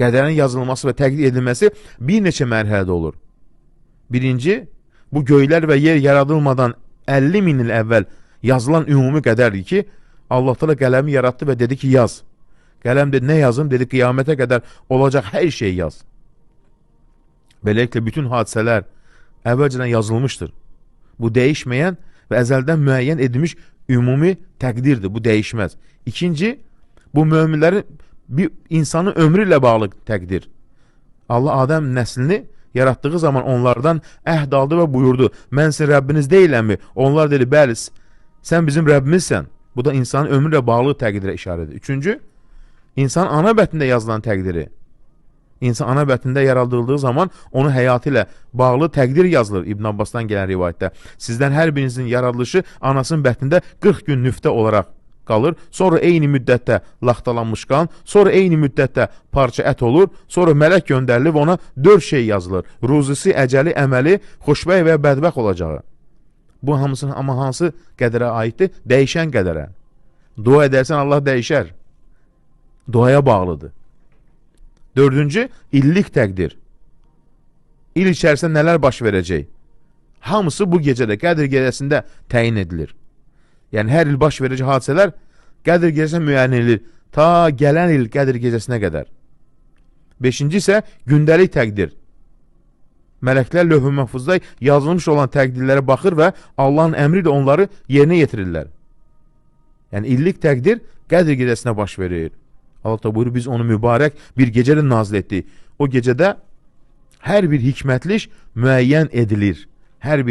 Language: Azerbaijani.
Qədərin yazılması və təqdir edilməsi bir neçə mərhələdə olur. Birinci, bu göylər və yer yaradılmadan 50 min il əvvəl yazılan ümumi qədərdir ki, Allah Teala qələmi yaratdı və dedi ki, yaz. Qələm dedi, nə yazım? Dedi, qiyamətə qədər olacaq hər şeyi yaz. Beləliklə, bütün hadisələr əvvəlcədən yazılmışdır. Bu dəyişməyən və əzəldən müəyyən edilmiş ümumi təqdirdir, bu dəyişməz. İkinci, bu möminlərin bir insanın ömrü ilə bağlı təqdir. Allah Adəm nəslini yaratdığı zaman onlardan əhd aldı və buyurdu, mən sizin Rəbbiniz deyiləmmi? Onlar dedi, bəli, sən bizim Rəbbimizsən. Bu da insanın ömrü ilə bağlı təqdirə işarədir. Üçüncü, insan ana bətnində yazılan təqdiri. İnsan ana bətnində yaradıldığı zaman onun həyatı ilə bağlı təqdir yazılır İbn Abbasdan gələn rivayətdə. Sizdən hər birinizin yaradılışı anasının bətnində 40 gün nüftə olaraq qalır, sonra eyni müddətdə laxtalanmış qan, sonra eyni müddətdə parça ət olur, sonra mələk göndərilib ona 4 şey yazılır. Ruzisi, əcəli, əməli, xoşbəy və bədbəxt olacağı. Bu hamısının amma hansı qədərə aiddir? Dəyişən qədərə. Dua edərsən Allah dəyişər. Duaya bağlıdır. Dördüncü, illik təqdir. İl içərisində nələr baş verəcək? Hamısı bu gecədə, Qədr gecəsində təyin edilir. Yəni, hər il baş verəcək hadisələr Qədr gecəsinə müəyyən edilir, ta gələn il Qədr gecəsinə qədər. Beşinci isə gündəlik təqdir. Mələklər lövh-i məhfuzda yazılmış olan təqdirlərə baxır və Allahın əmri ilə onları yerinə yetirirlər. Yəni, illik təqdir Qədr gecəsinə baş verir. Allah da buyurur, biz onu mübarək bir gecədə nazil etdik. O gecədə hər bir hikmətli iş müəyyən edilir. Hər bir